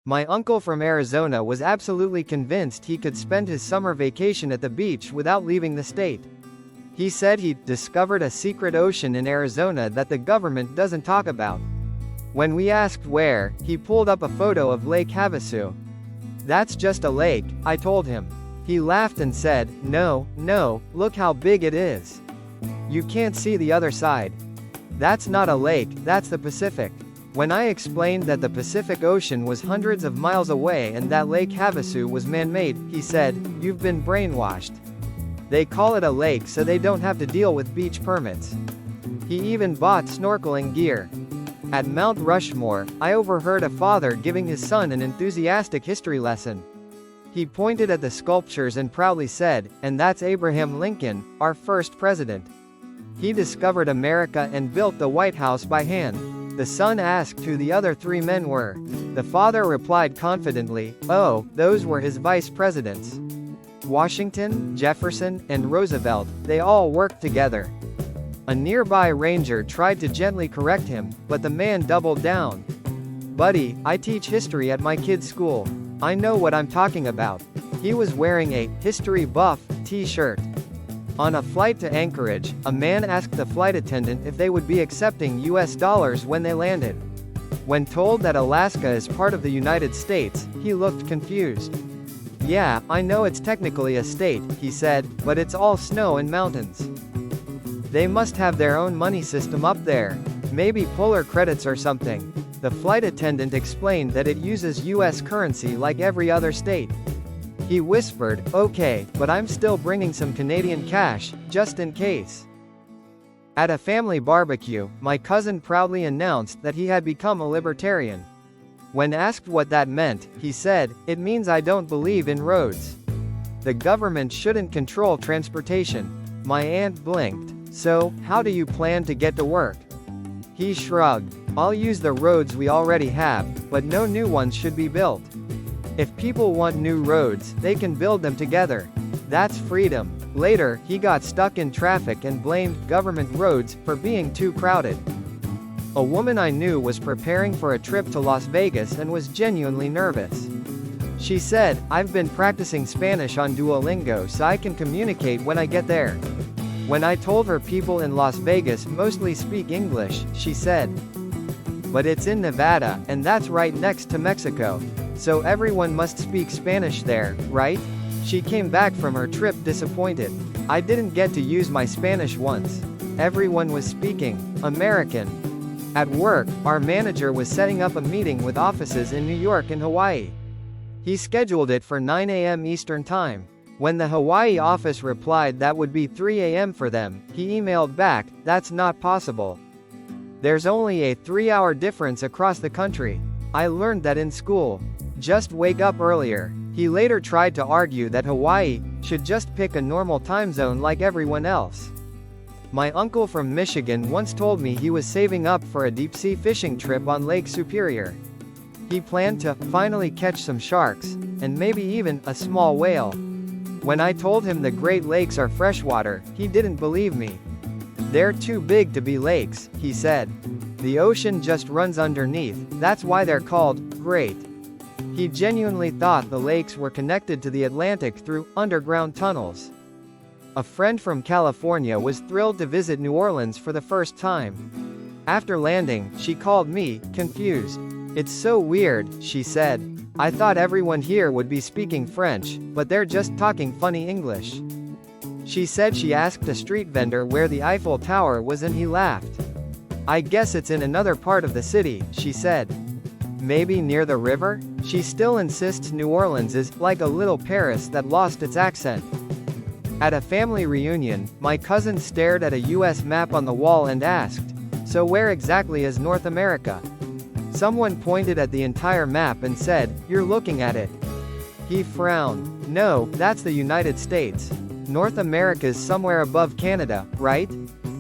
My uncle from Arizona was absolutely convinced he could spend his summer vacation at the beach without leaving the state. He said he discovered a secret ocean in Arizona that the government doesn't talk about. When we asked where, he pulled up a photo of Lake Havasu. "That's just a lake," I told him. He laughed and said, "No, look how big it is. You can't see the other side. That's not a lake, that's the Pacific." When I explained that the Pacific Ocean was hundreds of miles away and that Lake Havasu was man-made, he said, "You've been brainwashed. They call it a lake so they don't have to deal with beach permits." He even bought snorkeling gear. At Mount Rushmore, I overheard a father giving his son an enthusiastic history lesson. He pointed at the sculptures and proudly said, "And that's Abraham Lincoln, our first president. He discovered America and built the White House by hand." The son asked who the other three men were. The father replied confidently, "Oh, those were his vice presidents. Washington, Jefferson, and Roosevelt, they all worked together." A nearby ranger tried to gently correct him, but the man doubled down. "Buddy, I teach history at my kid's school. I know what I'm talking about." He was wearing a history buff t-shirt. On a flight to Anchorage, a man asked the flight attendant if they would be accepting US dollars when they landed. When told that Alaska is part of the United States, he looked confused. "Yeah, I know it's technically a state," he said, "but it's all snow and mountains. They must have their own money system up there. Maybe polar credits or something." The flight attendant explained that it uses US currency like every other state. He whispered, "Okay, but I'm still bringing some Canadian cash, just in case." At a family barbecue, my cousin proudly announced that he had become a libertarian. When asked what that meant, he said, "It means I don't believe in roads. The government shouldn't control transportation." My aunt blinked. "So, how do you plan to get to work?" He shrugged. "I'll use the roads we already have, but no new ones should be built. If people want new roads, they can build them together. That's freedom." Later, he got stuck in traffic and blamed government roads for being too crowded. A woman I knew was preparing for a trip to Las Vegas and was genuinely nervous. She said, "I've been practicing Spanish on Duolingo so I can communicate when I get there." When I told her people in Las Vegas mostly speak English, she said, "But it's in Nevada, and that's right next to Mexico. So everyone must speak Spanish there, right?" She came back from her trip disappointed. "I didn't get to use my Spanish once. Everyone was speaking American." At work, our manager was setting up a meeting with offices in New York and Hawaii. He scheduled it for 9 a.m. Eastern Time. When the Hawaii office replied that would be 3 a.m. for them, he emailed back, "That's not possible. There's only a 3-hour difference across the country. I learned that in school. Just wake up earlier." He later tried to argue that Hawaii should just pick a normal time zone like everyone else. My uncle from Michigan once told me he was saving up for a deep-sea fishing trip on Lake Superior. He planned to finally catch some sharks, and maybe even a small whale. When I told him the Great Lakes are freshwater, he didn't believe me. "They're too big to be lakes," he said. "The ocean just runs underneath, that's why they're called great." He genuinely thought the lakes were connected to the Atlantic through underground tunnels. A friend from California was thrilled to visit New Orleans for the first time. After landing, she called me, confused. "It's so weird," she said. "I thought everyone here would be speaking French, but they're just talking funny English." She said she asked a street vendor where the Eiffel Tower was and he laughed. "I guess it's in another part of the city," she said. "Maybe near the river?" She still insists New Orleans is like a little Paris that lost its accent. At a family reunion, my cousin stared at a US map on the wall and asked, "So where exactly is North America?" Someone pointed at the entire map and said, "You're looking at it." He frowned. "No, that's the United States. North America's somewhere above Canada, right?"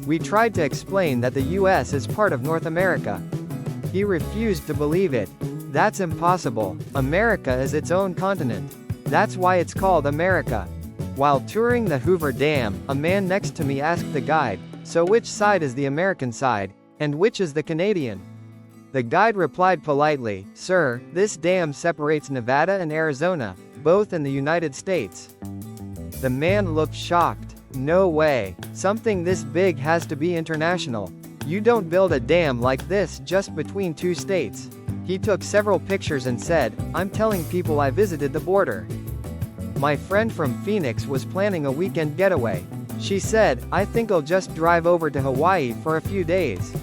We tried to explain that the US is part of North America. He refused to believe it. "That's impossible. America is its own continent. That's why it's called America." While touring the Hoover Dam, a man next to me asked the guide, "So which side is the American side? And which is the Canadian?" The guide replied politely, "Sir, this dam separates Nevada and Arizona, both in the United States." The man looked shocked. "No way. Something this big has to be international. You don't build a dam like this just between two states." He took several pictures and said, "I'm telling people I visited the border." My friend from Phoenix was planning a weekend getaway. She said, "I think I'll just drive over to Hawaii for a few days.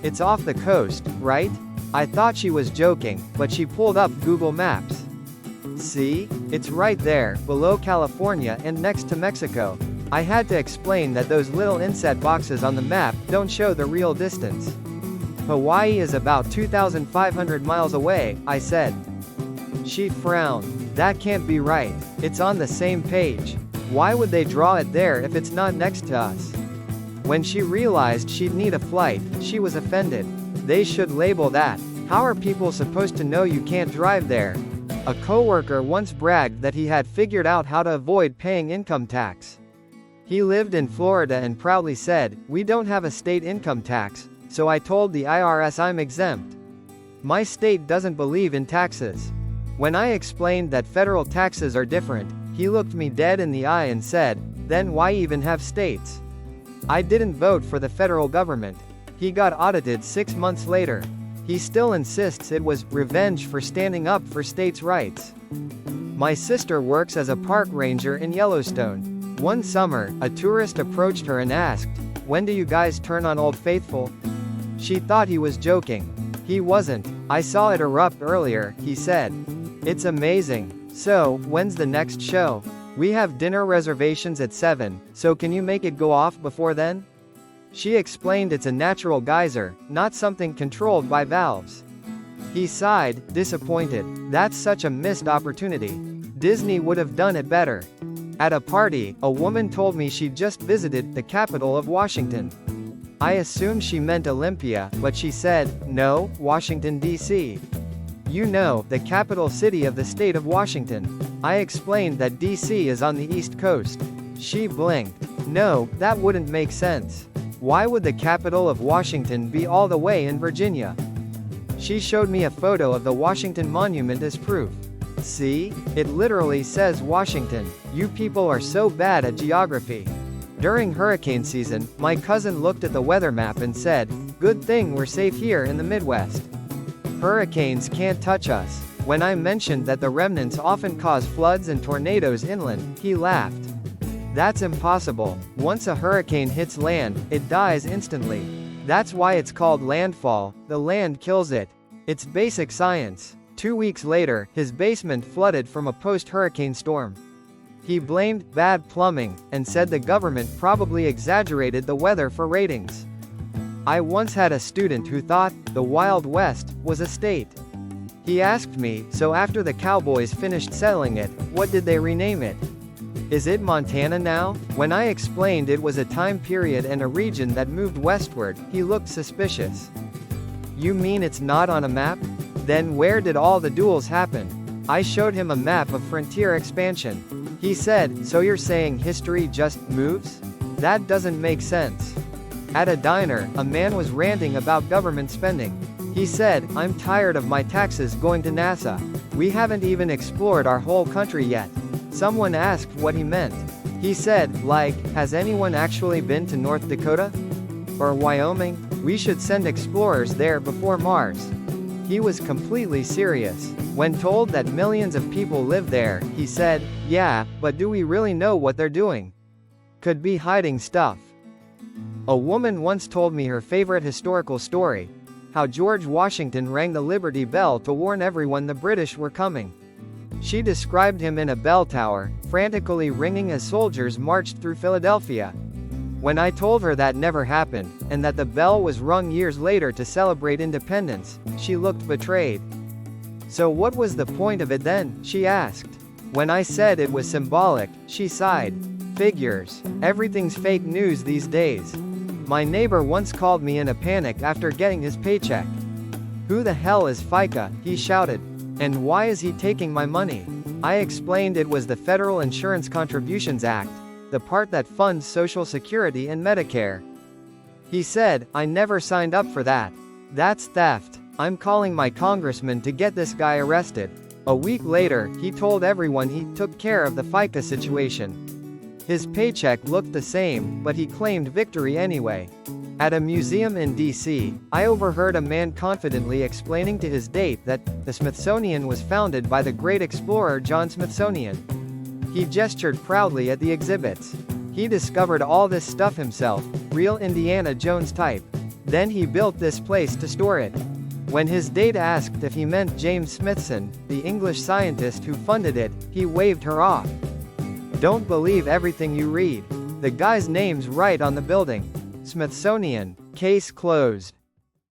It's off the coast, right?" I thought she was joking, but she pulled up Google Maps. "See? It's right there, below California and next to Mexico." I had to explain that those little inset boxes on the map don't show the real distance. "Hawaii is about 2,500 miles away," I said. She frowned. "That can't be right. It's on the same page. Why would they draw it there if it's not next to us?" When she realized she'd need a flight, she was offended. "They should label that. How are people supposed to know you can't drive there?" A coworker once bragged that he had figured out how to avoid paying income tax. He lived in Florida and proudly said, "We don't have a state income tax, so I told the IRS I'm exempt. My state doesn't believe in taxes." When I explained that federal taxes are different, he looked me dead in the eye and said, "Then why even have states?" I didn't vote for the federal government. He got audited 6 months later. He still insists it was revenge for standing up for states' rights. My sister works as a park ranger in Yellowstone. One summer, a tourist approached her and asked, "When do you guys turn on Old Faithful?" She thought he was joking. He wasn't. "I saw it erupt earlier," he said. "It's amazing. So, when's the next show? We have dinner reservations at 7, so can you make it go off before then?" She explained it's a natural geyser, not something controlled by valves. He sighed, disappointed. "That's such a missed opportunity. Disney would have done it better." At a party, a woman told me she'd just visited the capital of Washington. I assumed she meant Olympia, but she said, "No, Washington, D.C. You know, the capital city of the state of Washington." I explained that D.C. is on the East Coast. She blinked. "No, that wouldn't make sense. Why would the capital of Washington be all the way in Virginia?" She showed me a photo of the Washington Monument as proof. "See? It literally says Washington. You people are so bad at geography." During hurricane season, my cousin looked at the weather map and said, "Good thing we're safe here in the Midwest. Hurricanes can't touch us." When I mentioned that the remnants often cause floods and tornadoes inland, he laughed. "That's impossible. Once a hurricane hits land, it dies instantly. That's why it's called landfall. The land kills it. It's basic science." 2 weeks later, his basement flooded from a post-hurricane storm. He blamed bad plumbing, and said the government probably exaggerated the weather for ratings. I once had a student who thought the Wild West was a state. He asked me, "So after the Cowboys finished settling it, what did they rename it? Is it Montana now?" When I explained it was a time period and a region that moved westward, he looked suspicious. "You mean it's not on a map? Then where did all the duels happen?" I showed him a map of frontier expansion. He said, "So you're saying history just moves? That doesn't make sense." At a diner, a man was ranting about government spending. He said, "I'm tired of my taxes going to NASA. We haven't even explored our whole country yet." Someone asked what he meant. He said, like, "Has anyone actually been to North Dakota? Or Wyoming? We should send explorers there before Mars." He was completely serious. When told that millions of people live there, he said, "Yeah, but do we really know what they're doing? Could be hiding stuff." A woman once told me her favorite historical story: how George Washington rang the Liberty Bell to warn everyone the British were coming. She described him in a bell tower, frantically ringing as soldiers marched through Philadelphia. When I told her that never happened, and that the bell was rung years later to celebrate independence, she looked betrayed. "So what was the point of it then?" she asked. When I said it was symbolic, she sighed. "Figures. Everything's fake news these days." My neighbor once called me in a panic after getting his paycheck. "Who the hell is FICA?" he shouted. "And why is he taking my money?" I explained it was the Federal Insurance Contributions Act, the part that funds Social Security and Medicare. He said, "I never signed up for that. That's theft." I'm calling my congressman to get this guy arrested." A week later, he told everyone he took care of the FICA situation. His paycheck looked the same, but he claimed victory anyway. At a museum in D.C., I overheard a man confidently explaining to his date that the Smithsonian was founded by the great explorer John Smithsonian. He gestured proudly at the exhibits. He discovered all this stuff himself, real Indiana Jones type. Then he built this place to store it. When his date asked if he meant James Smithson, the English scientist who funded it, he waved her off. Don't believe everything you read. The guy's name's right on the building. Smithsonian. Case closed.